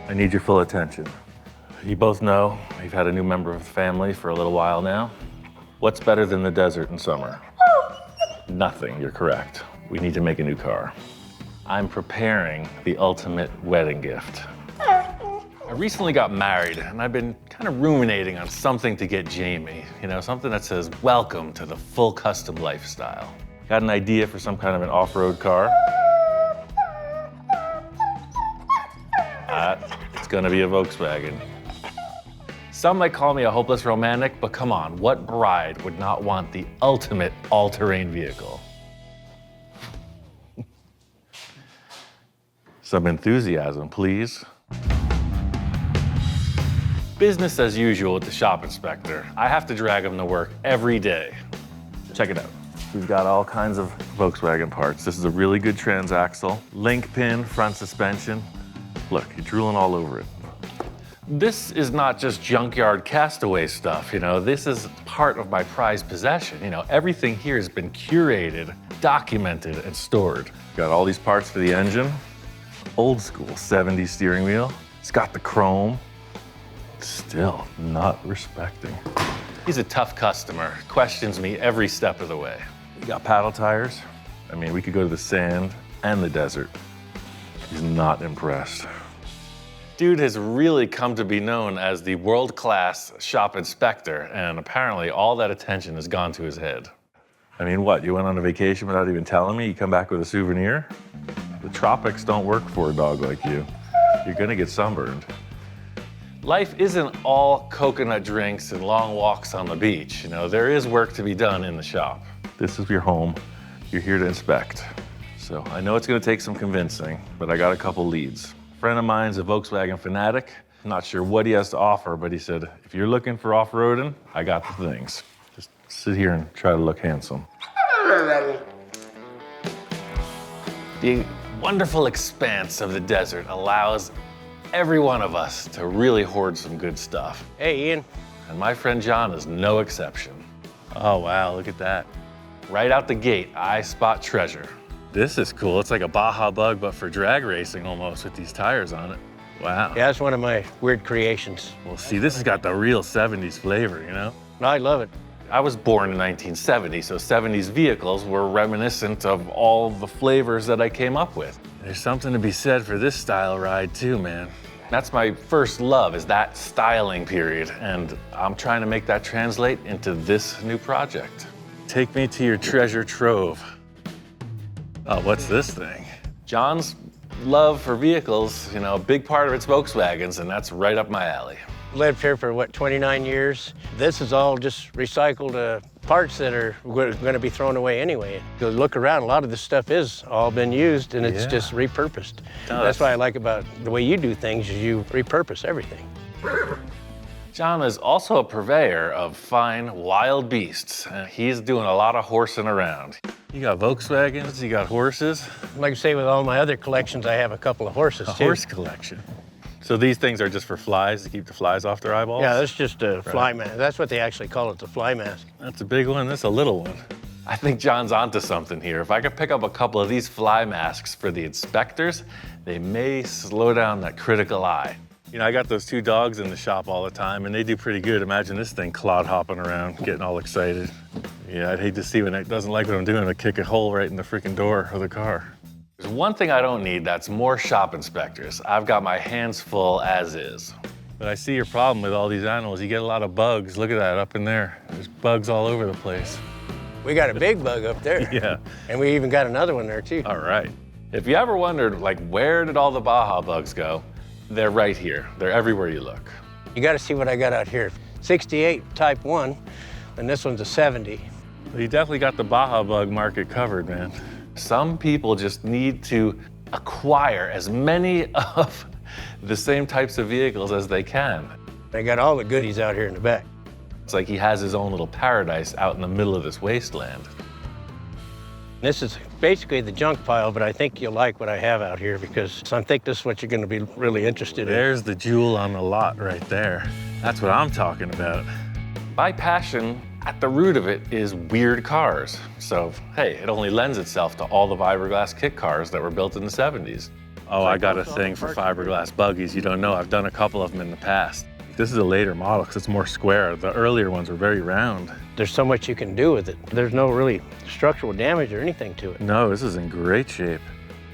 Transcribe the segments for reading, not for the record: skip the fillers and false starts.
I need your full attention. You both know we've had a new member of the family for a little while now. What's better than the desert in summer? Nothing, you're correct. We need to make a new car. I'm preparing the ultimate wedding gift. I recently got married, and I've been kind of ruminating on something to get Jamie. You know, something that says, welcome to the full custom lifestyle. Got an idea for some kind of an off-road car. It's gonna be a Volkswagen. Some might call me a hopeless romantic, but come on, what bride would not want the ultimate all-terrain vehicle? Some enthusiasm, please. Business as usual with the shop inspector. I have to drag him to work every day. Check it out. We've got all kinds of Volkswagen parts. This is a really good transaxle, link pin, front suspension. Look, you're drooling all over it. This is not just junkyard castaway stuff, you know, this is part of my prized possession. You know, everything here has been curated, documented, and stored. Got all these parts for the engine. Old school 70s steering wheel. It's got the chrome. Still not respecting. He's a tough customer, questions me every step of the way. We got paddle tires. I mean, we could go to the sand and the desert. He's not impressed. Dude has really come to be known as the world-class shop inspector, and apparently all that attention has gone to his head. I mean, what, you went on a vacation without even telling me? You come back with a souvenir? The tropics don't work for a dog like you. You're gonna get sunburned. Life isn't all coconut drinks and long walks on the beach. You know, there is work to be done in the shop. This is your home. You're here to inspect. So I know it's gonna take some convincing, but I got a couple leads. A friend of mine's a Volkswagen fanatic. I'm not sure what he has to offer, but he said, if you're looking for off-roading, I got the things. Just sit here and try to look handsome. The wonderful expanse of the desert allows every one of us to really hoard some good stuff. Hey, Ian. And my friend John is no exception. Oh, wow, look at that. Right out the gate, I spot treasure. This is cool. It's like a Baja Bug, but for drag racing almost, with these tires on it. Wow. Yeah, that's one of my weird creations. Well, see, this has got the real 70s flavor, you know? I love it. I was born in 1970, so 70s vehicles were reminiscent of all the flavors that I came up with. There's something to be said for this style ride too, man. That's my first love, is that styling period, and I'm trying to make that translate into this new project. Take me to your treasure trove. Oh, what's this thing? John's love for vehicles, you know, a big part of it's Volkswagens, and that's right up my alley. Lived here for, what, 29 years? This is all just recycled parts that are going to be thrown away anyway. You look around, a lot of this stuff is all been used, and it's just repurposed. No, that's what I like about the way you do things, is you repurpose everything. John is also a purveyor of fine wild beasts, and he's doing a lot of horsing around. You got Volkswagens, you got horses. Like I say, with all my other collections, I have a couple of horses, too. A horse collection. So these things are just for flies, to keep the flies off their eyeballs? Yeah, that's just a fly mask. That's what they actually call it, the fly mask. That's a big one, that's a little one. I think John's onto something here. If I could pick up a couple of these fly masks for the inspectors, they may slow down that critical eye. You know, I got those two dogs in the shop all the time, and they do pretty good. Imagine this thing clod hopping around, getting all excited. Yeah, I'd hate to see when it doesn't like what I'm doing, to kick a hole right in the freaking door of the car. There's one thing I don't need, that's more shop inspectors. I've got my hands full as is. But I see your problem with all these animals. You get a lot of bugs. Look at that up in there. There's bugs all over the place. We got a big bug up there. Yeah. And we even got another one there, too. All right. If you ever wondered, like, where did all the Baja bugs go? They're right here. They're everywhere you look. You got to see what I got out here. 68 Type 1, and this one's a 70. Well, you definitely got the Baja bug market covered, man. Some people just need to acquire as many of the same types of vehicles as they can. I got all the goodies out here in the back. It's like he has his own little paradise out in the middle of this wasteland. This is basically the junk pile, but I think you'll like what I have out here, because I think this is what you're going to be really interested in. There's the jewel on the lot right there. That's what I'm talking about. My passion, at the root of it, is weird cars. So, hey, it only lends itself to all the fiberglass kit cars that were built in the 70s. Oh, I got a thing for fiberglass buggies. You don't know, I've done a couple of them in the past. This is a later model because it's more square. The earlier ones were very round. There's so much you can do with it. There's no really structural damage or anything to it. No, this is in great shape.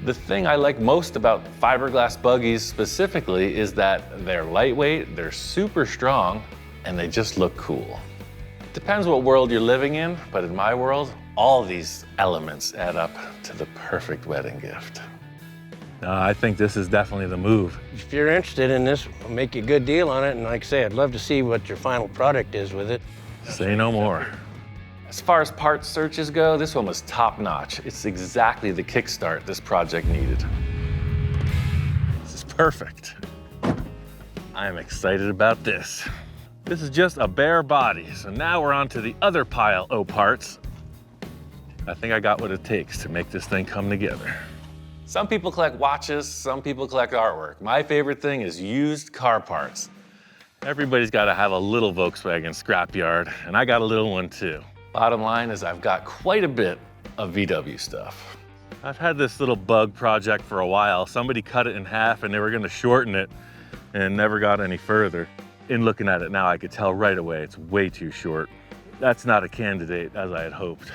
The thing I like most about fiberglass buggies specifically is that they're lightweight, they're super strong, and they just look cool. Depends what world you're living in, but in my world, all these elements add up to the perfect wedding gift. I think this is definitely the move. If you're interested in this, we'll make you a good deal on it. And like I say, I'd love to see what your final product is with it. Say no more. As far as parts searches go, this one was top notch. It's exactly the kickstart this project needed. This is perfect. I'm excited about this. This is just a bare body, so now we're on to the other pile of parts. I think I got what it takes to make this thing come together. Some people collect watches, some people collect artwork. My favorite thing is used car parts. Everybody's got to have a little Volkswagen scrapyard, and I got a little one too. Bottom line is I've got quite a bit of VW stuff. I've had this little bug project for a while. Somebody cut it in half and they were going to shorten it and never got any further. In looking at it now, I could tell right away it's way too short. That's not a candidate as I had hoped.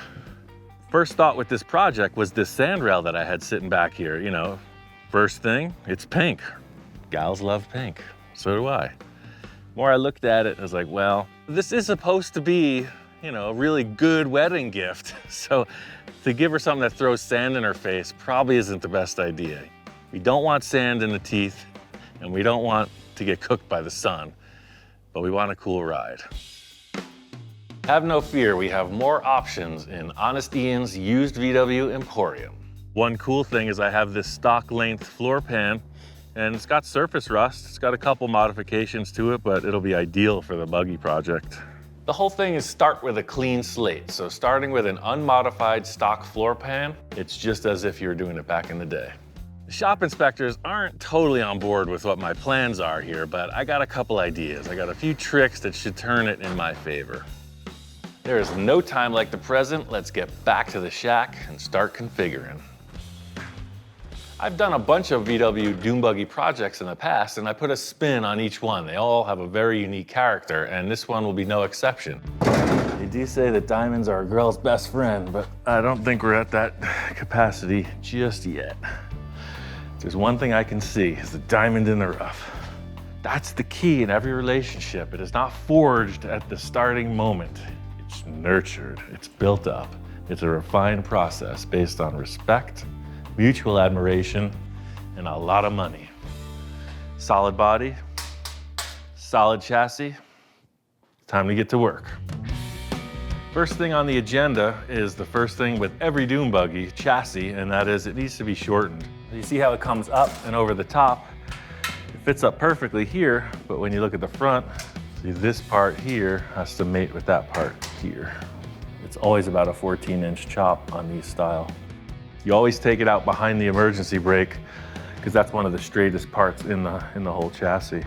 First thought with this project was this sandrail that I had sitting back here. You know, first thing, it's pink. Gals love pink, so do I. The more I looked at it, I was like, well, this is supposed to be, you know, a really good wedding gift. So to give her something that throws sand in her face probably isn't the best idea. We don't want sand in the teeth, and we don't want to get cooked by the sun, but we want a cool ride. Have no fear, we have more options in Honest Ian's used VW Emporium. One cool thing is I have this stock length floor pan, and it's got surface rust. It's got a couple modifications to it, but it'll be ideal for the buggy project. The whole thing is start with a clean slate. So starting with an unmodified stock floor pan, it's just as if you were doing it back in the day. The shop inspectors aren't totally on board with what my plans are here, but I got a couple ideas. I got a few tricks that should turn it in my favor. There is no time like the present. Let's get back to the shack and start configuring. I've done a bunch of VW dune buggy projects in the past, and I put a spin on each one. They all have a very unique character, and this one will be no exception. They do say that diamonds are a girl's best friend, but I don't think we're at that capacity just yet. There's one thing I can see, is the diamond in the rough. That's the key in every relationship. It is not forged at the starting moment. It's nurtured, it's built up. It's a refined process based on respect, mutual admiration, and a lot of money. Solid body, solid chassis, time to get to work. First thing on the agenda is the first thing with every dune buggy chassis, and that is it needs to be shortened. You see how it comes up and over the top? It fits up perfectly here, but when you look at the front, see this part here has to mate with that part here. It's always about a 14-inch chop on these style. You always take it out behind the emergency brake because that's one of the straightest parts in the whole chassis.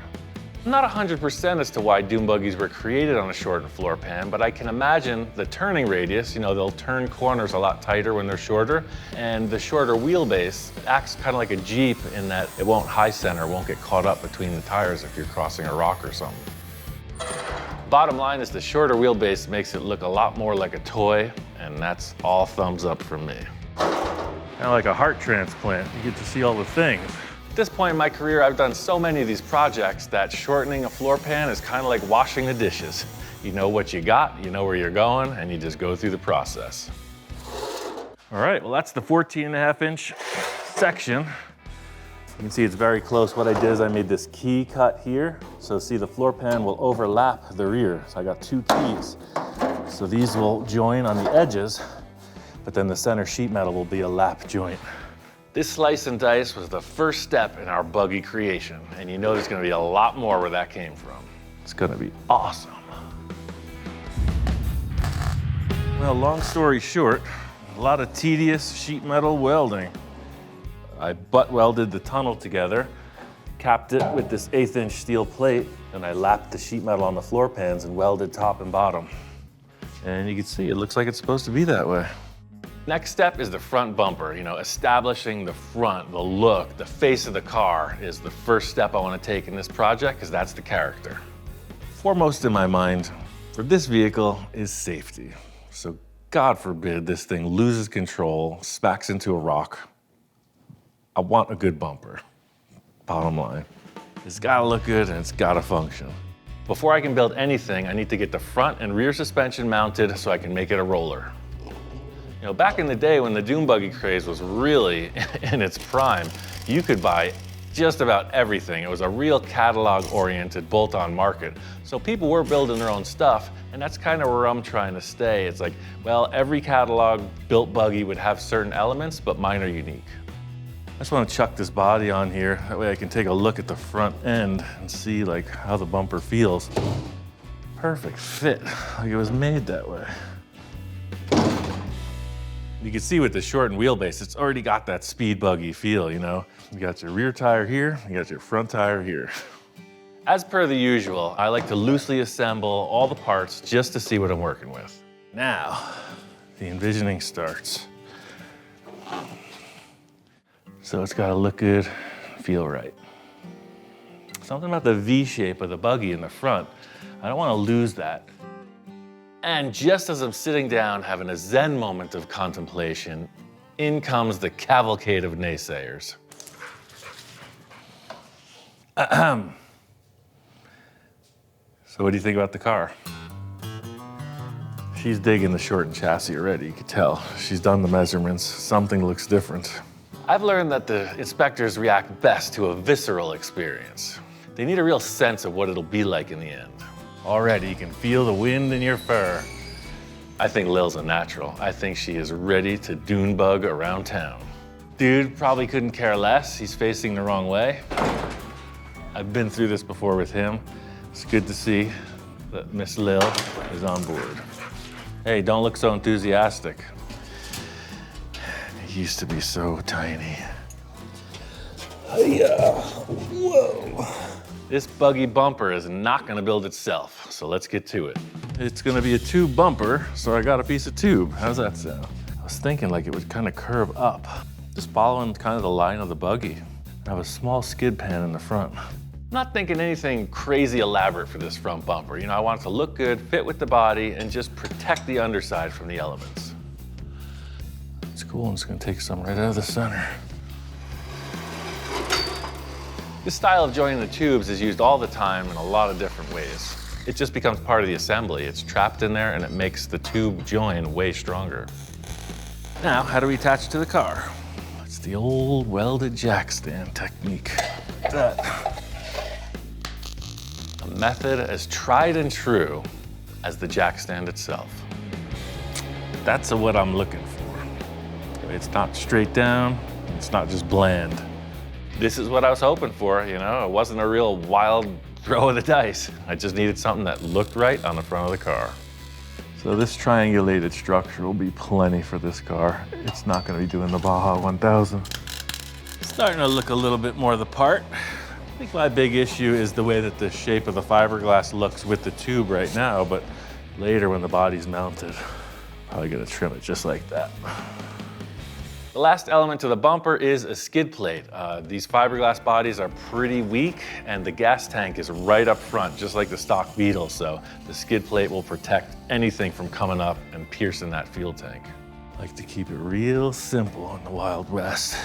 I'm not 100% as to why dune buggies were created on a shortened floor pan, but I can imagine the turning radius, you know, they'll turn corners a lot tighter when they're shorter, and the shorter wheelbase acts kind of like a Jeep in that it won't high center, won't get caught up between the tires if you're crossing a rock or something. Bottom line is the shorter wheelbase makes it look a lot more like a toy, and that's all thumbs up from me. Kind of like a heart transplant, you get to see all the things. At this point in my career, I've done so many of these projects that shortening a floor pan is kind of like washing the dishes. You know what you got, you know where you're going, and you just go through the process. All right, well that's the 14.5-inch section. You can see it's very close. What I did is I made this key cut here. So see, the floor pan will overlap the rear. So I got two keys. So these will join on the edges, but then the center sheet metal will be a lap joint. This slice and dice was the first step in our buggy creation, and you know there's gonna be a lot more where that came from. It's gonna be awesome. Well, long story short, a lot of tedious sheet metal welding. I butt welded the tunnel together, capped it with this 1/8-inch steel plate, and I lapped the sheet metal on the floor pans and welded top and bottom. And you can see, it looks like it's supposed to be that way. Next step is the front bumper. You know, establishing the front, the look, the face of the car is the first step I want to take in this project because that's the character. Foremost in my mind for this vehicle is safety. So God forbid this thing loses control, smacks into a rock. I want a good bumper, bottom line. It's gotta look good and it's gotta function. Before I can build anything, I need to get the front and rear suspension mounted so I can make it a roller. You know, back in the day when the dune buggy craze was really in its prime, you could buy just about everything. It was a real catalog-oriented bolt-on market. So people were building their own stuff, and that's kind of where I'm trying to stay. It's like, well, every catalog built buggy would have certain elements, but mine are unique. I just want to chuck this body on here. That way I can take a look at the front end and see like how the bumper feels. Perfect fit, like it was made that way. You can see with the shortened wheelbase, it's already got that speed buggy feel, you know? You got your rear tire here, you got your front tire here. As per the usual, I like to loosely assemble all the parts just to see what I'm working with. Now, the envisioning starts. So it's gotta look good, feel right. Something about the V shape of the buggy in the front, I don't wanna lose that. And just as I'm sitting down having a Zen moment of contemplation, in comes the cavalcade of naysayers. Ahem. So what do you think about the car? She's digging the shortened chassis already, you could tell. She's done the measurements, something looks different. I've learned that the inspectors react best to a visceral experience. They need a real sense of what it'll be like in the end. Already, you can feel the wind in your fur. I think Lil's a natural. I think she is ready to dune bug around town. Dude probably couldn't care less. He's facing the wrong way. I've been through this before with him. It's good to see that Miss Lil is on board. Hey, don't look so enthusiastic. He used to be so tiny. Yeah, whoa. This buggy bumper is not gonna build itself, so let's get to it. It's gonna be a tube bumper, so I got a piece of tube. How's that sound? I was thinking like it would kind of curve up, just following kind of the line of the buggy. I have a small skid pan in the front. I'm not thinking anything crazy elaborate for this front bumper. You know, I want it to look good, fit with the body, and just protect the underside from the elements. It's cool, I'm just gonna take some right out of the center. This style of joining the tubes is used all the time in a lot of different ways. It just becomes part of the assembly. It's trapped in there and it makes the tube join way stronger. Now, how do we attach it to the car? It's the old welded jack stand technique. That. A method as tried and true as the jack stand itself. That's what I'm looking for. It's not straight down, it's not just bland. This is what I was hoping for, you know? It wasn't a real wild throw of the dice. I just needed something that looked right on the front of the car. So this triangulated structure will be plenty for this car. It's not gonna be doing the Baja 1000. It's starting to look a little bit more the part. I think my big issue is the way that the shape of the fiberglass looks with the tube right now, but later when the body's mounted, probably gonna trim it just like that. The last element to the bumper is a skid plate. These fiberglass bodies are pretty weak and the gas tank is right up front, just like the stock Beetle, so the skid plate will protect anything from coming up and piercing that fuel tank. I like to keep it real simple in the Wild West.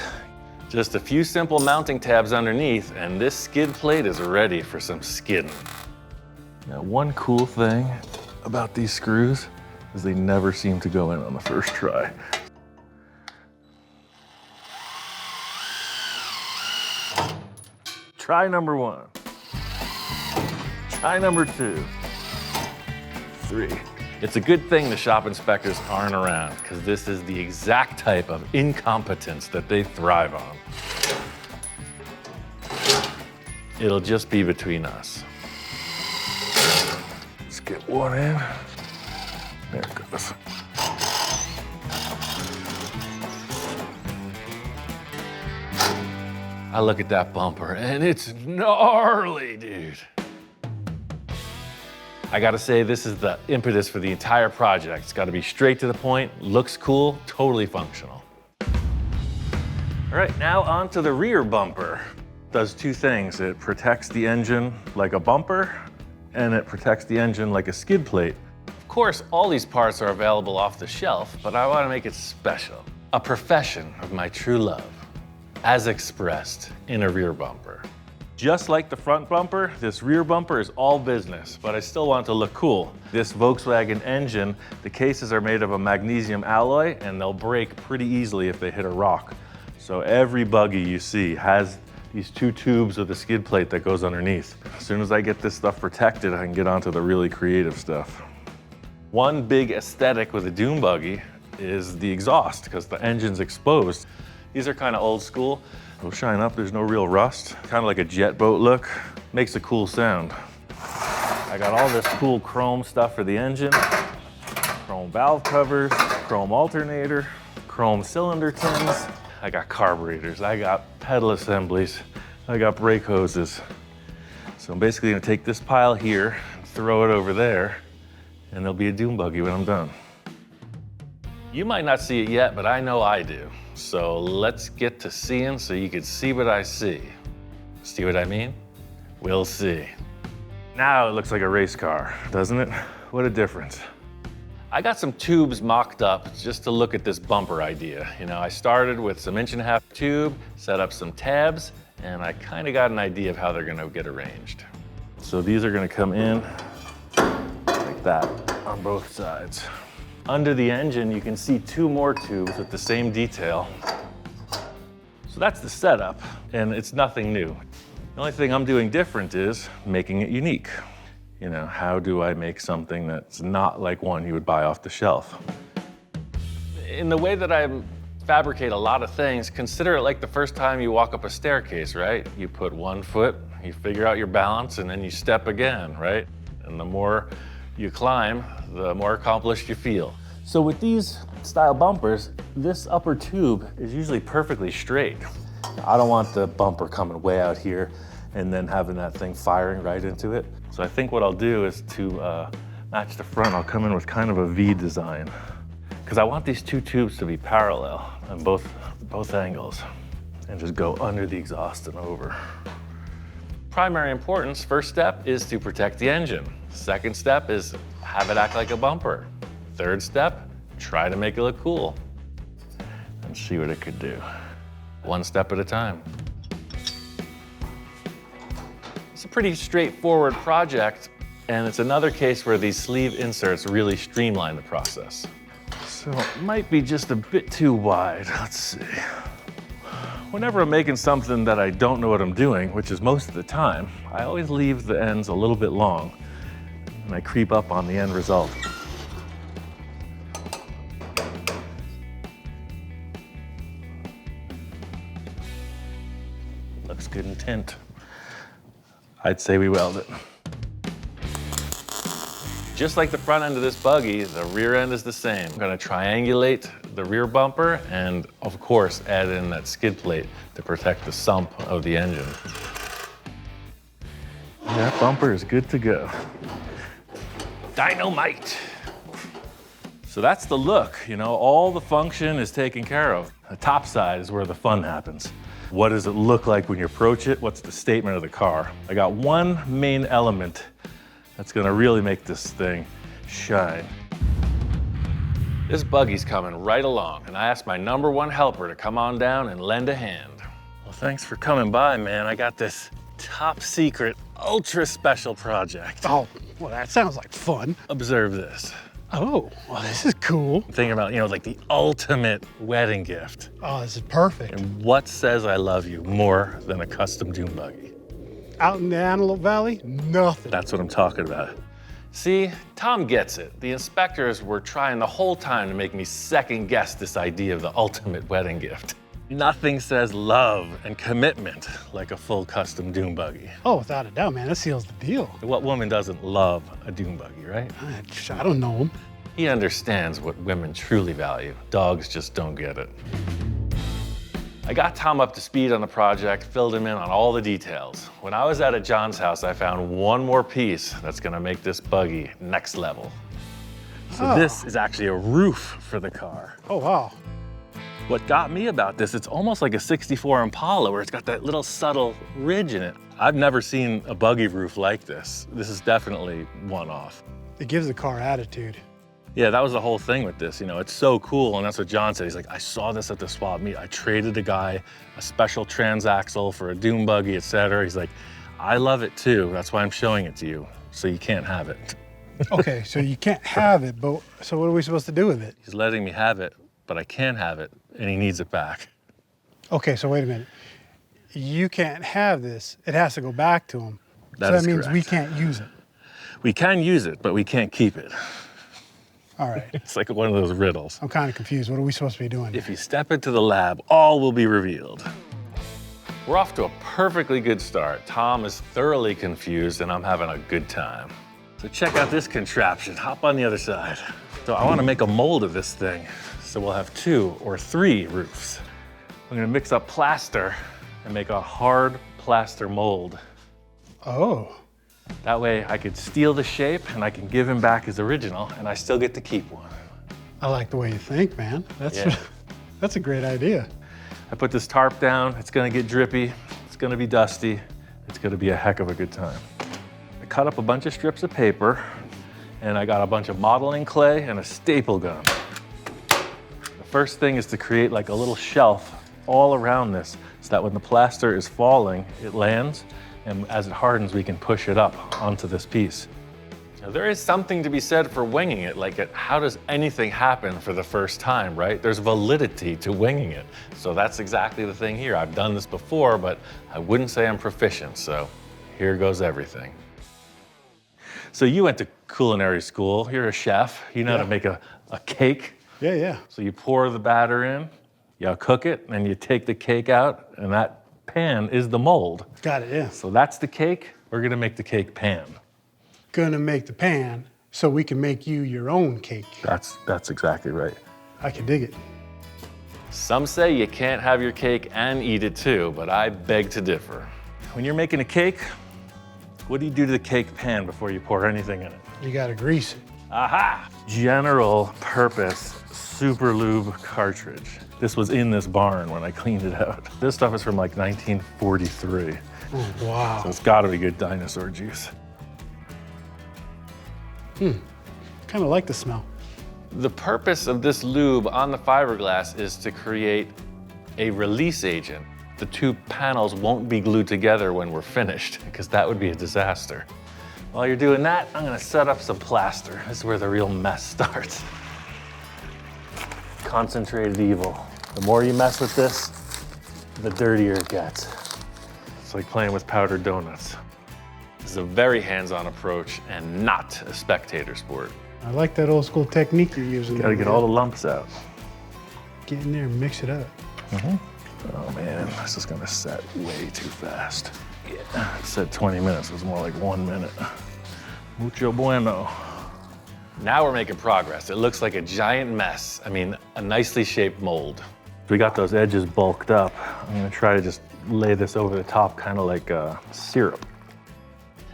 Just a few simple mounting tabs underneath and this skid plate is ready for some skidding. Now, one cool thing about these screws is they never seem to go in on the first try. Try number 1. Try number 2. 3. It's a good thing the shop inspectors aren't around because this is the exact type of incompetence that they thrive on. It'll just be between us. Let's get one in. There it goes. I look at that bumper and it's gnarly, dude. I gotta say, this is the impetus for the entire project. It's gotta be straight to the point, looks cool, totally functional. All right, now on to the rear bumper. Does two things. It protects the engine like a bumper, and it protects the engine like a skid plate. Of course, all these parts are available off the shelf, but I wanna make it special. A profession of my true love, as expressed in a rear bumper. Just like the front bumper, this rear bumper is all business, but I still want it to look cool. This Volkswagen engine, the cases are made of a magnesium alloy, and they'll break pretty easily if they hit a rock. So every buggy you see has these two tubes with a skid plate that goes underneath. As soon as I get this stuff protected, I can get onto the really creative stuff. One big aesthetic with a dune buggy is the exhaust, because the engine's exposed. These are kind of old school. They'll shine up, there's no real rust. Kind of like a jet boat look. Makes a cool sound. I got all this cool chrome stuff for the engine. Chrome valve covers, chrome alternator, chrome cylinder tins. I got carburetors, I got pedal assemblies, I got brake hoses. So I'm basically gonna take this pile here, and throw it over there, and there'll be a dune buggy when I'm done. You might not see it yet, but I know I do. So let's get to seeing so you can see what I see. See what I mean? We'll see. Now it looks like a race car, doesn't it? What a difference. I got some tubes mocked up just to look at this bumper idea. You know, I started with some 1.5" tube, set up some tabs, and I kind of got an idea of how they're gonna get arranged. So these are gonna come in like that on both sides. Under the engine, you can see 2 more tubes with the same detail. So that's the setup, and it's nothing new. The only thing I'm doing different is making it unique. You know, how do I make something that's not like one you would buy off the shelf? In the way that I fabricate a lot of things, consider it like the first time you walk up a staircase, right? You put one foot, you figure out your balance, and then you step again, right? And the more you climb, the more accomplished you feel. So with these style bumpers, this upper tube is usually perfectly straight. I don't want the bumper coming way out here and then having that thing firing right into it. So I think what I'll do is to match the front, I'll come in with kind of a V design, because I want these 2 tubes to be parallel on both angles and just go under the exhaust and over. Primary importance, first step is to protect the engine. Second step is have it act like a bumper. Third step, try to make it look cool and see what it could do. One step at a time. It's a pretty straightforward project, and it's another case where these sleeve inserts really streamline the process. So it might be just a bit too wide. Let's see. Whenever I'm making something that I don't know what I'm doing, which is most of the time, I always leave the ends a little bit long, and I creep up on the end result. Looks good in tint. I'd say we weld it. Just like the front end of this buggy, the rear end is the same. I'm gonna triangulate the rear bumper and, of course, add in that skid plate to protect the sump of the engine. That bumper is good to go. Dynamite! So that's the look, you know, all the function is taken care of. The top side is where the fun happens. What does it look like when you approach it? What's the statement of the car? I got one main element that's gonna really make this thing shine. This buggy's coming right along, and I asked my #1 helper to come on down and lend a hand. Well, thanks for coming by, man. I got this top secret, ultra special project. Oh, well, that sounds like fun. Observe this. Oh, well, this is cool. I'm thinking about, you know, like the ultimate wedding gift. Oh, this is perfect. And what says I love you more than a custom dune buggy? Out in the Antelope Valley, nothing. That's what I'm talking about. See, Tom gets it. The inspectors were trying the whole time to make me second guess this idea of the ultimate wedding gift. Nothing says love and commitment like a full custom dune buggy. Oh, without a doubt, man, that seals the deal. What woman doesn't love a dune buggy, right? I don't know him. He understands what women truly value. Dogs just don't get it. I got Tom up to speed on the project, filled him in on all the details. When I was out at John's house, I found one more piece that's gonna make this buggy next level. So this is actually a roof for the car. Oh, wow. What got me about this, it's almost like a 64 Impala where it's got that little subtle ridge in it. I've never seen a buggy roof like this. This is definitely one-off. It gives the car attitude. Yeah, that was the whole thing with this. You know, it's so cool, and that's what John said. He's like, I saw this at the swap meet. I traded a guy a special transaxle for a dune buggy, etc. He's like, I love it too. That's why I'm showing it to you, so you can't have it. Okay, so you can't have it, but so what are we supposed to do with it? He's letting me have it, but I can't have it, and he needs it back. Okay, so wait a minute. You can't have this. It has to go back to him. That so is that means we correct. can't use it. We can use it, but we can't keep it. All right. It's like one of those riddles. I'm kind of confused. What are we supposed to be doing? If you step into the lab, all will be revealed. We're off to a perfectly good start. Tom is thoroughly confused, and I'm having a good time. So check out this contraption. Hop on the other side. So I want to make a mold of this thing, so we'll have 2 or 3 roofs. I'm going to mix up plaster and make a hard plaster mold. Oh, That way I could steal the shape and I can give him back his original, and I still get to keep one. I like the way you think, man. Yeah. That's a great idea. I put this tarp down. It's gonna get drippy. It's gonna be dusty. It's gonna be a heck of a good time. I cut up a bunch of strips of paper, and I got a bunch of modeling clay and a staple gun. The first thing is to create like a little shelf all around this so that when the plaster is falling, it lands, and as it hardens, we can push it up onto this piece. Now, there is something to be said for winging it. Like, how does anything happen for the first time, right? There's validity to winging it. So that's exactly the thing here. I've done this before, but I wouldn't say I'm proficient. So here goes everything. So you went to culinary school. You're a chef. You know how to make a cake. Yeah, yeah. So you pour the batter in, you cook it, and you take the cake out, and that pan is the mold. Got it, yeah. So that's the cake. We're gonna make the cake pan. Gonna make the pan so we can make you your own cake. That's exactly right. I can dig it. Some say you can't have your cake and eat it too, but I beg to differ. When you're making a cake, what do you do to the cake pan before you pour anything in it? You gotta grease it. Aha! General purpose super lube cartridge. This was in this barn when I cleaned it out. This stuff is from like 1943. Oh, wow. So it's gotta be good dinosaur juice. Kind of like the smell. The purpose of this lube on the fiberglass is to create a release agent. The 2 panels won't be glued together when we're finished, because that would be a disaster. While you're doing that, I'm gonna set up some plaster. This is where the real mess starts. Concentrated evil. The more you mess with this, the dirtier it gets. It's like playing with powdered donuts. This is a very hands-on approach and not a spectator sport. I like that old school technique you're using. Gotta get all the lumps out. Get in there and mix it up. Oh man, this is gonna set way too fast. Yeah, it said 20 minutes, it was more like 1 minute. Mucho bueno. Now we're making progress. It looks like a giant mess. I mean, a nicely shaped mold. We got those edges bulked up. I'm gonna try to just lay this over the top, kind of like syrup.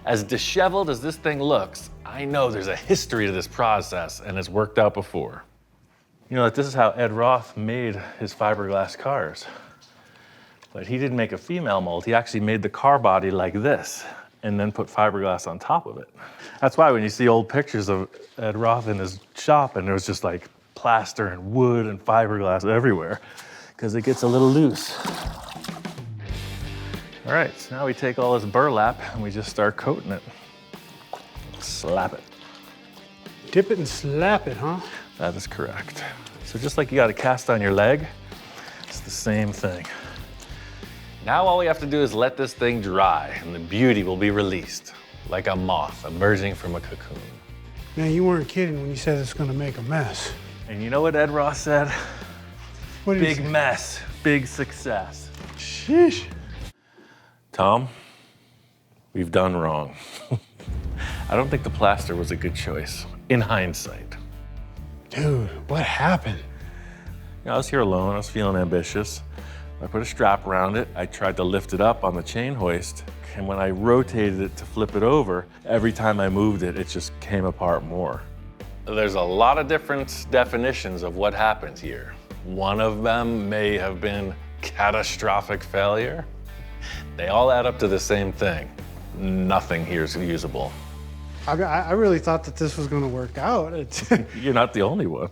As disheveled as this thing looks, I know there's a history to this process, and it's worked out before. You know, this is how Ed Roth made his fiberglass cars. But he didn't make a female mold. He actually made the car body like this and then put fiberglass on top of it. That's why when you see old pictures of Ed Roth in his shop, and there was just like plaster and wood and fiberglass everywhere, because it gets a little loose. All right, so now we take all this burlap and we just start coating it. Slap it. Dip it and slap it, huh? That is correct. So just like you got a cast on your leg, it's the same thing. Now all we have to do is let this thing dry, and the beauty will be released, like a moth emerging from a cocoon. Man, you weren't kidding when you said it's gonna make a mess. And you know what Ed Roth said? What did he Big say? mess, big success. Sheesh. Tom, we've done wrong. I don't think the plaster was a good choice, in hindsight. Dude, what happened? You know, I was here alone, I was feeling ambitious. I put a strap around it. I tried to lift it up on the chain hoist. And when I rotated it to flip it over, every time I moved it, it just came apart more. There's a lot of different definitions of what happened here. One of them may have been catastrophic failure. They all add up to the same thing. Nothing here is usable. I really thought that this was going to work out. You're not the only one.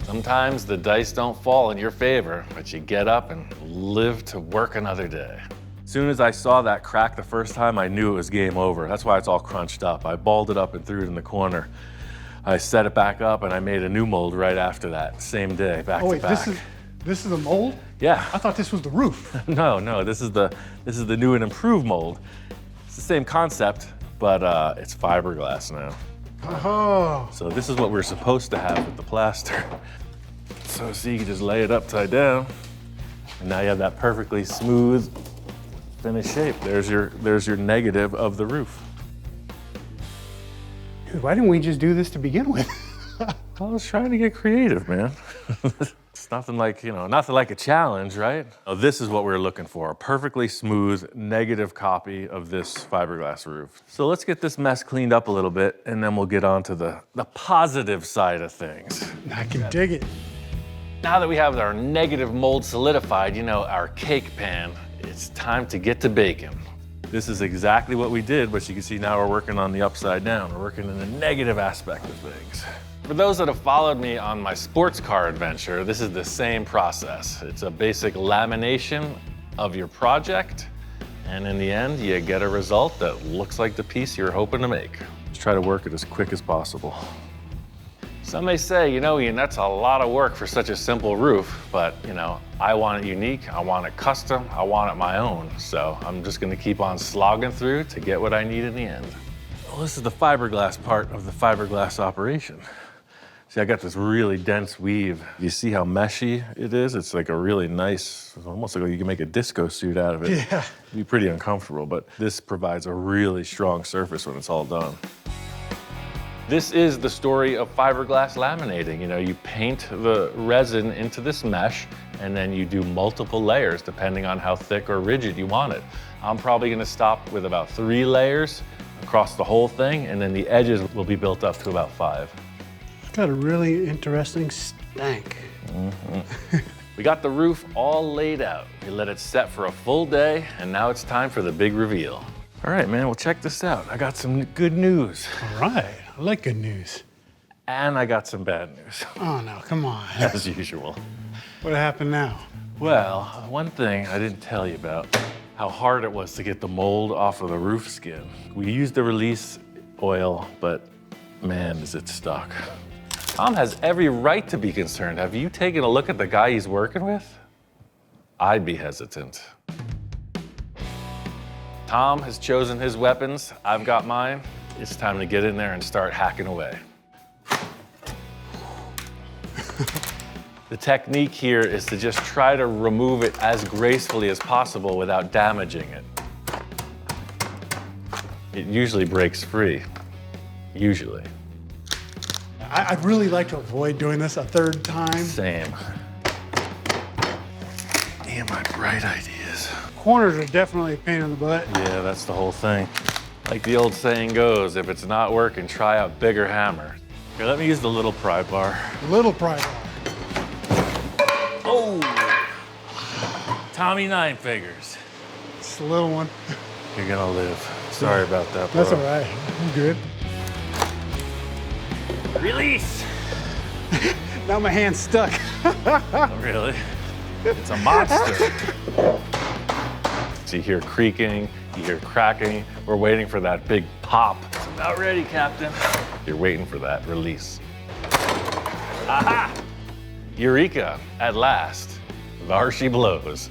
Sometimes the dice don't fall in your favor, but you get up and live to work another day. As soon as I saw that crack the first time, I knew it was game over. That's why it's all crunched up. I balled it up and threw it in the corner. I set it back up and I made a new mold right after that, same day, back to back. This is a mold? Yeah. I thought this was the roof. No, this is the new and improved mold. It's the same concept, but it's fiberglass now. Oh. So this is what we're supposed to have with the plaster. So see, you can just lay it upside down, and now you have that perfectly smooth, finished shape. There's your negative of the roof. Dude, why didn't we just do this to begin with? I was trying to get creative, man. It's nothing like a challenge, right? Oh, this is what we're looking for, a perfectly smooth, negative copy of this fiberglass roof. So let's get this mess cleaned up a little bit, and then we'll get on to the positive side of things. I can dig it. Now that we have our negative mold solidified, our cake pan, it's time to get to baking. This is exactly what we did, but you can see now we're working on the upside down. We're working in the negative aspect of things. For those that have followed me on my sports car adventure, this is the same process. It's a basic lamination of your project, and in the end, you get a result that looks like the piece you're hoping to make. Just try to work it as quick as possible. Some may say, Ian, that's a lot of work for such a simple roof, but I want it unique, I want it custom, I want it my own. So I'm just gonna keep on slogging through to get what I need in the end. Well, this is the fiberglass part of the fiberglass operation. See, I got this really dense weave. You see how meshy it is? It's like a really nice, almost like you can make a disco suit out of it. Yeah. It'd be pretty uncomfortable, but this provides a really strong surface when it's all done. This is the story of fiberglass laminating. You paint the resin into this mesh, and then you do multiple layers depending on how thick or rigid you want it. I'm probably gonna stop with about 3 layers across the whole thing, and then the edges will be built up to about 5. It's got a really interesting stank. We got the roof all laid out. We let it set for a full day, and now it's time for the big reveal. All right, man, well, check this out. I got some good news. All right, I like good news. And I got some bad news, Oh no, come on. as usual. What happened now? Well, one thing I didn't tell you about, how hard it was to get the mold off of the roof skin. We used the release oil, but man, is it stuck. Tom has every right to be concerned. Have you taken a look at the guy he's working with? I'd be hesitant. Tom has chosen his weapons, I've got mine. It's time to get in there and start hacking away. The technique here is to just try to remove it as gracefully as possible without damaging it. It usually breaks free, usually. I'd really like to avoid doing this a third time. Same. Damn, my bright ideas. Corners are definitely a pain in the butt. Yeah, that's the whole thing. Like the old saying goes, if it's not working, try a bigger hammer. Here, let me use the little pry bar. Little pry bar. Oh! Tommy Nine Fingers. It's the little one. You're gonna live. Sorry about that, bro. That's all right. I'm good. Release! Now my hand's stuck. Oh, really? It's a monster. So you hear creaking, you hear cracking. We're waiting for that big pop. It's about ready, Captain. You're waiting for that release. Aha! Eureka, at last. There she blows.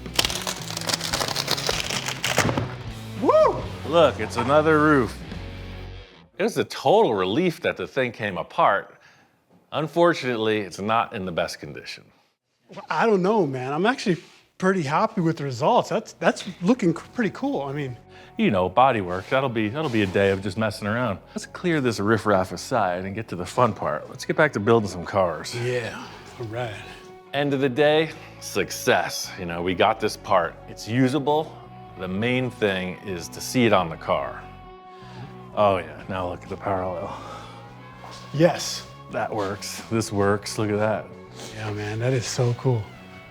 Woo! Look, it's another roof. It was a total relief that the thing came apart. Unfortunately, it's not in the best condition. I don't know, man. I'm actually pretty happy with the results. That's looking pretty cool. I mean, Body work, that'll be a day of just messing around. Let's clear this riffraff aside and get to the fun part. Let's get back to building some cars. yeah, all right. End of the day, success. You know, we got this part. It's usable. The main thing is to see it on the car. Oh yeah, now look at the parallel. Yes. That works. This works. Look at that. Yeah, man, that is so cool.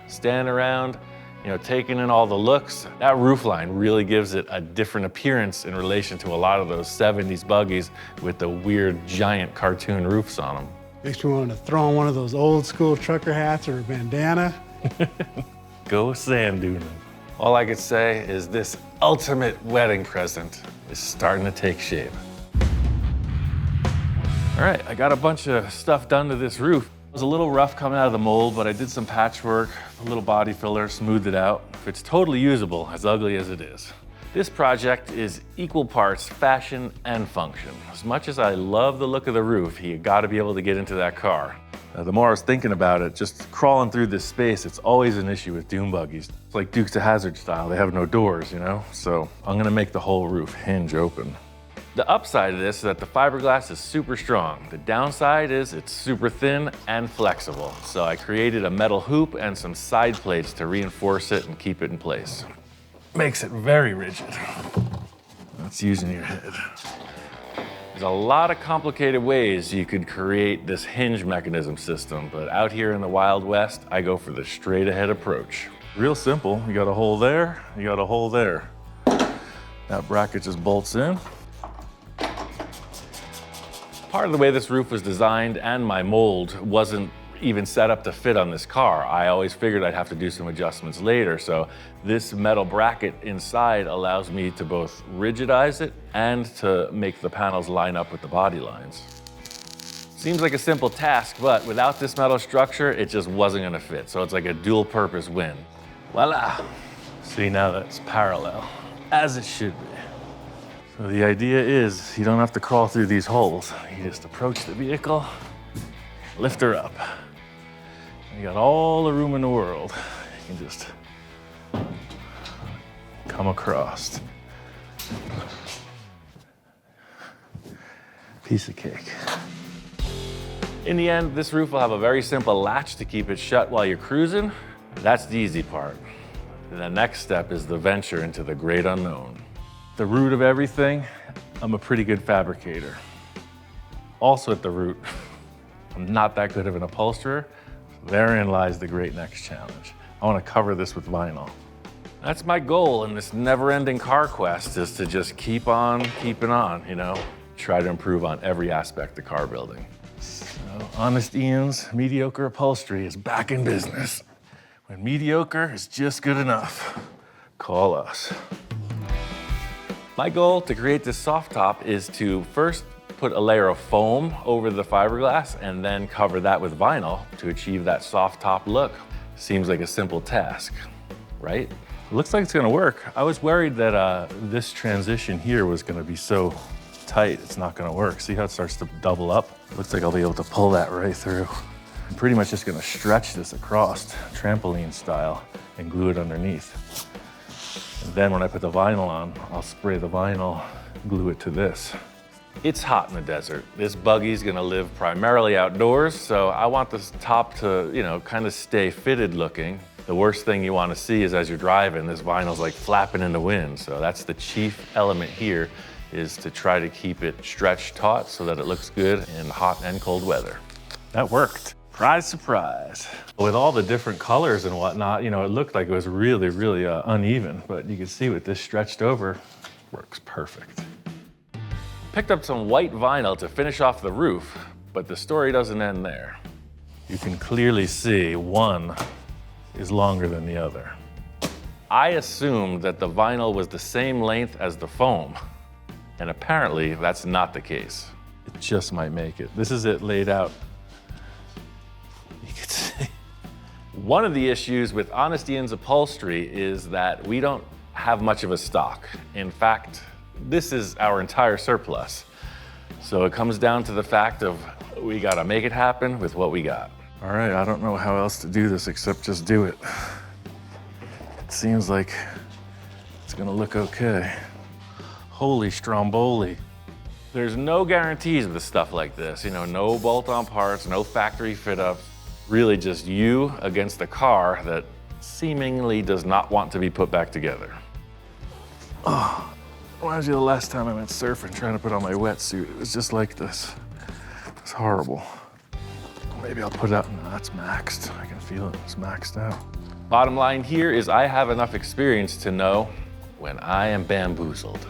Stand around, you know, taking in all the looks. That roof line really gives it a different appearance in relation to a lot of those 70s buggies with the weird giant cartoon roofs on them. Makes me want to throw on one of those old school trucker hats or a bandana. Go sand duning. All I could say is this ultimate wedding present is starting to take shape. All right, I got a bunch of stuff done to this roof. It was a little rough coming out of the mold, but I did some patchwork, a little body filler, smoothed it out. It's totally usable, as ugly as it is. This project is equal parts fashion and function. As much as I love the look of the roof, you gotta be able to get into that car. The more I was thinking about it, just crawling through this space, it's always an issue with dune buggies. It's like Dukes of Hazzard style, they have no doors, you know? So I'm gonna make the whole roof hinge open. The upside of this is that the fiberglass is super strong. The downside is it's super thin and flexible. So I created a metal hoop and some side plates to reinforce it and keep it in place. Makes it very rigid. That's using your head. There's a lot of complicated ways you could create this hinge mechanism system, but out here in the Wild West, I go for the straight ahead approach. Real simple, you got a hole there, you got a hole there. That bracket just bolts in. Part of the way this roof was designed and my mold wasn't even set up to fit on this car. I always figured I'd have to do some adjustments later, so this metal bracket inside allows me to both rigidize it and to make the panels line up with the body lines. Seems like a simple task, but without this metal structure, it just wasn't gonna fit, so it's like a dual purpose win. Voila! See, now that's parallel, as it should be. So the idea is you don't have to crawl through these holes. You just approach the vehicle, lift her up. You got all the room in the world. You can just come across. Piece of cake. In the end, this roof will have a very simple latch to keep it shut while you're cruising. That's the easy part. The next step is the venture into the great unknown. The root of everything, I'm a pretty good fabricator. Also at the root, I'm not that good of an upholsterer. Therein lies the great next challenge. I want to cover this with vinyl. That's my goal in this never-ending car quest, is to just keep on keeping on, you know? Try to improve on every aspect of car building. So, Honest Ian's Mediocre Upholstery is back in business. When mediocre is just good enough, call us. My goal to create this soft top is to first put a layer of foam over the fiberglass and then cover that with vinyl to achieve that soft top look. Seems like a simple task, right? Looks like it's gonna work. I was worried that this transition here was gonna be so tight, it's not gonna work. See how it starts to double up? Looks like I'll be able to pull that right through. I'm pretty much just gonna stretch this across, trampoline style, and glue it underneath. And then when I put the vinyl on, I'll spray the vinyl, glue it to this. It's hot in the desert. This buggy's gonna live primarily outdoors, so I want this top to, you know, kind of stay fitted looking. The worst thing you wanna see is as you're driving, this vinyl's like flapping in the wind. So that's the chief element here, is to try to keep it stretched taut so that it looks good in hot and cold weather. That worked. Surprise, surprise. With all the different colors and whatnot, you know, it looked like it was really, really uneven, but you can see with this stretched over, works perfect. Picked up some white vinyl to finish off the roof, but the story doesn't end there. You can clearly see one is longer than the other. I assumed that the vinyl was the same length as the foam, and apparently that's not the case. It just might make it. This is it laid out. You can see. One of the issues with Honest Ian's Upholstery is that we don't have much of a stock. In fact, this is our entire surplus. So it comes down to the fact of we gotta make it happen with what we got. All right, I don't know how else to do this except just do it. It seems like it's gonna look okay. Holy stromboli. There's no guarantees with stuff like this. You know, no bolt-on parts, no factory fit-ups. Really just you against a car that seemingly does not want to be put back together. Oh, reminds you of the last time I went surfing trying to put on my wetsuit. It was just like this. It's horrible. Maybe I'll put it out. No, that's maxed. I can feel it. It's maxed out. Bottom line here is I have enough experience to know when I am bamboozled.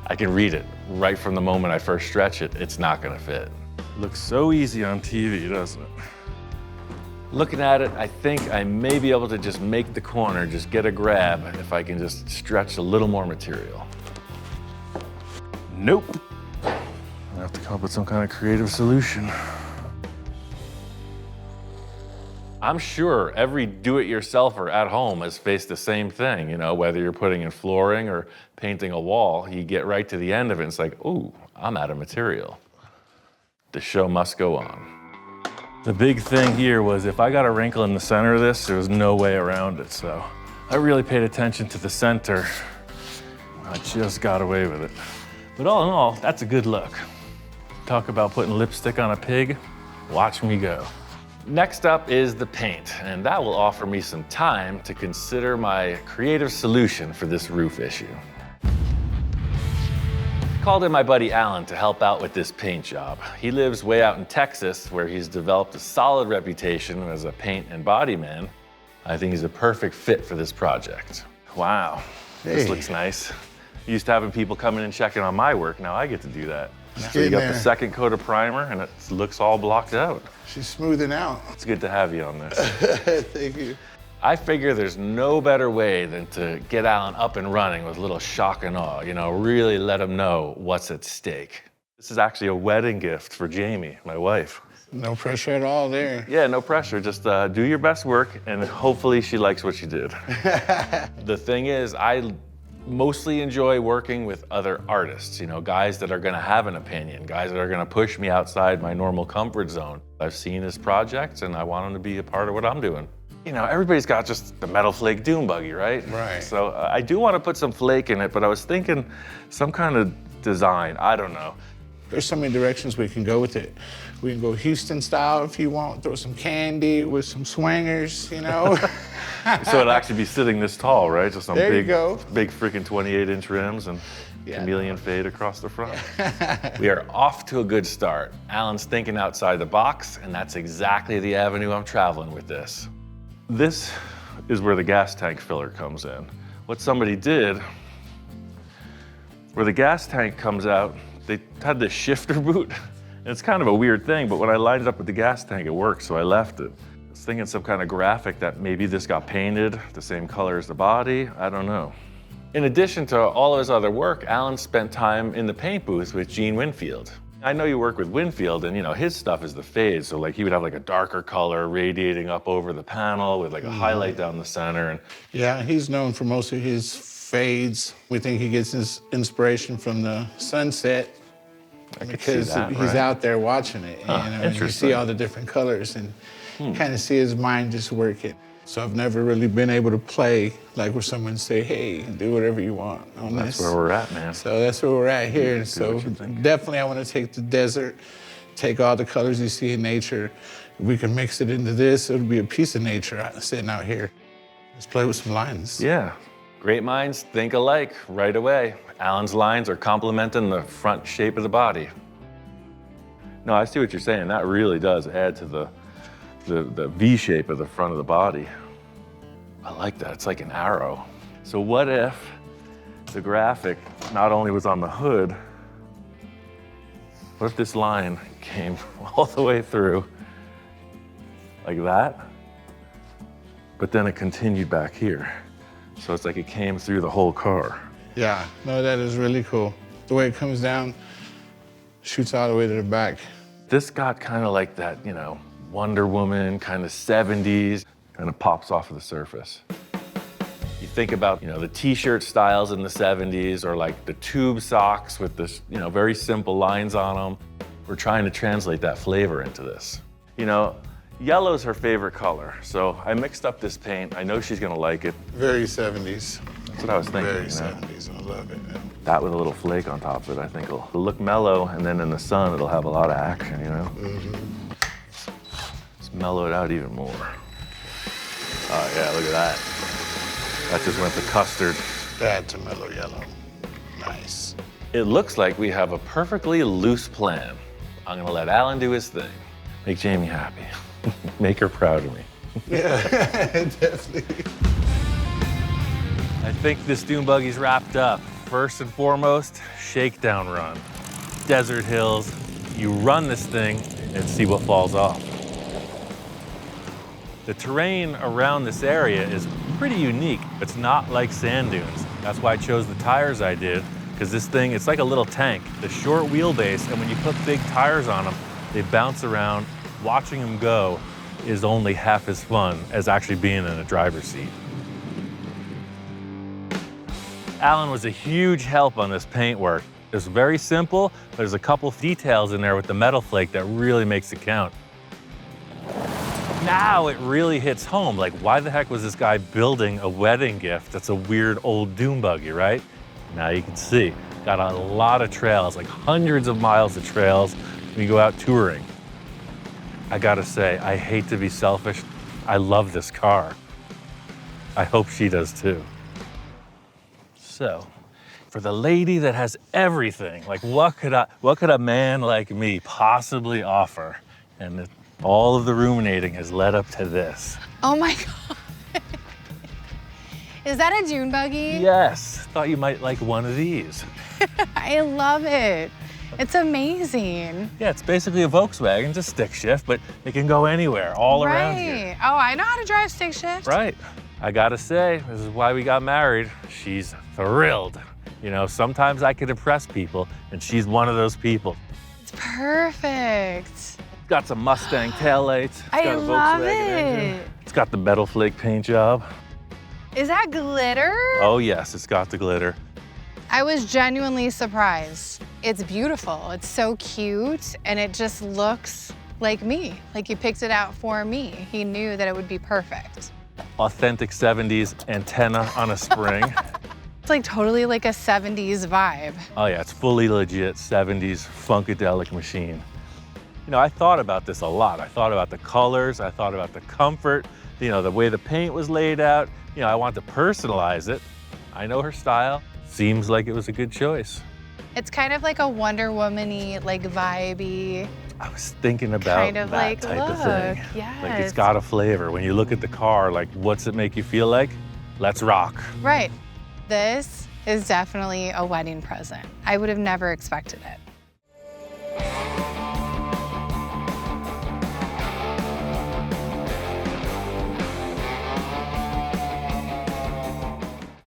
I can read it right from the moment I first stretch it. It's not gonna fit. Looks so easy on TV, doesn't it? Looking at it, I think I may be able to just make the corner, just get a grab if I can just stretch a little more material. Nope. I have to come up with some kind of creative solution. I'm sure every do-it-yourselfer at home has faced the same thing, you know, whether you're putting in flooring or painting a wall, you get right to the end of it and it's like, ooh, I'm out of material. The show must go on. The big thing here was if I got a wrinkle in the center of this, there was no way around it, so I really paid attention to the center. I just got away with it. But all in all, that's a good look. Talk about putting lipstick on a pig, watch me go. Next up is the paint, and that will offer me some time to consider my creative solution for this roof issue. Called in my buddy Alan to help out with this paint job. He lives way out in Texas where he's developed a solid reputation as a paint and body man. I think he's a perfect fit for this project. Wow, This looks nice. Used to having people coming and checking on my work, now I get to do that. So you got the second coat of primer and it looks all blocked out. She's smoothing out. It's good to have you on this. Thank you. I figure there's no better way than to get Alan up and running with a little shock and awe, you know, really let him know what's at stake. This is actually a wedding gift for Jamie, my wife. No pressure at all there. Yeah, no pressure. Just do your best work and hopefully she likes what you did. The thing is, I mostly enjoy working with other artists, you know, guys that are gonna have an opinion, guys that are gonna push me outside my normal comfort zone. I've seen his projects and I want him to be a part of what I'm doing. You know, everybody's got just the metal flake dune buggy, right? Right. So I do want to put some flake in it, but I was thinking some kind of design, I don't know. There's so many directions we can go with it. We can go Houston style if you want, throw some candy with some swingers, you know? So it'll actually be sitting this tall, right? Just some There you big, go. big freaking 28-inch rims and chameleon fade across the front. We are off to a good start. Alan's thinking outside the box, and that's exactly the avenue I'm traveling with this. This is where the gas tank filler comes in. What somebody did, where the gas tank comes out, they had this shifter boot. And it's kind of a weird thing, but when I lined it up with the gas tank, it worked, so I left it. I was thinking some kind of graphic that maybe this got painted the same color as the body, I don't know. In addition to all of his other work, Alan spent time in the paint booth with Gene Winfield. I know you work with Winfield, and you know, his stuff is the fade, so like he would have like a darker color radiating up over the panel with like a highlight down the center. And Yeah, he's known for most of his fades. We think he gets his inspiration from the sunset because he's out there watching it. You know, and you see all the different colors and kind of see his mind just working. So I've never really been able to play like where someone say, hey, do whatever you want on this. that's where we're at, man. So that's where we're at here. So definitely I want to take the desert, take all the colors you see in nature. If we can mix it into this, it'll be a piece of nature sitting out here. Let's play with some lines. Yeah, great minds think alike right away. Alan's lines are complementing the front shape of the body. No, I see what you're saying. That really does add to the V shape of the front of the body. I like that, it's like an arrow. So what if the graphic not only was on the hood, what if this line came all the way through like that, but then it continued back here. So it's like it came through the whole car. Yeah, no, that is really cool. The way it comes down, shoots all the way to the back. This got kind of like that, you know, Wonder Woman, kind of 70s, kind of pops off of the surface. You think about, you know, the t-shirt styles in the 70s or like the tube socks with this, you know, very simple lines on them. We're trying to translate that flavor into this. You know, yellow's her favorite color, so I mixed up this paint. I know she's gonna like it. Very 70s. That's what I was thinking. Very you know? 70s, I love it. Yeah. That with a little flake on top of it, I think it'll look mellow, and then in the sun, it'll have a lot of action, you know? mellow it out even more. Oh yeah, look at that. That just went to custard. That's a mellow yellow. Nice. It looks like we have a perfectly loose plan. I'm gonna let Alan do his thing. Make Jamie happy. Make her proud of me. Yeah, definitely. I think this dune buggy's wrapped up. First and foremost, shakedown run. Desert hills, you run this thing and see what falls off. The terrain around this area is pretty unique. It's not like sand dunes. That's why I chose the tires I did, because this thing, it's like a little tank. The short wheelbase, and when you put big tires on them, they bounce around. Watching them go is only half as fun as actually being in a driver's seat. Alan was a huge help on this paint work. It's very simple, but there's a couple of details in there with the metal flake that really makes it count. Now it really hits home. Like, why the heck was this guy building a wedding gift that's a weird old dune buggy, right? Now you can see, got a lot of trails, like hundreds of miles of trails when you go out touring. I gotta say, I hate to be selfish. I love this car. I hope she does too. So, for the lady that has everything, like what could a man like me possibly offer? And all of the ruminating has led up to this. Oh my God. Is that a dune buggy? Yes, thought you might like one of these. I love it. It's amazing. Yeah, it's basically a Volkswagen, it's a stick shift, but it can go anywhere, all around here. Oh, I know how to drive stick shift. Right. I gotta say, this is why we got married. She's thrilled. You know, sometimes I could impress people, and she's one of those people. It's perfect. It's got some Mustang taillights. It's I got a love Volkswagen engine. it. It's got the metal flake paint job. Is that glitter? Oh yes, it's got the glitter. I was genuinely surprised. It's beautiful. It's so cute, and it just looks like me. Like he picked it out for me. He knew that it would be perfect. Authentic 70s antenna on a spring. It's like totally like a 70s vibe. Oh yeah, it's fully legit 70s funkadelic machine. You know, I thought about this a lot. I thought about the colors, I thought about the comfort, you know, the way the paint was laid out. You know, I want to personalize it. I know her style. Seems like it was a good choice. It's kind of like a Wonder Woman-y, like vibey. I was thinking about kind of that like type look. of thing. Yes. Like it's got a flavor. When you look at the car, like what's it make you feel like? Let's rock. Right. This is definitely a wedding present. I would have never expected it.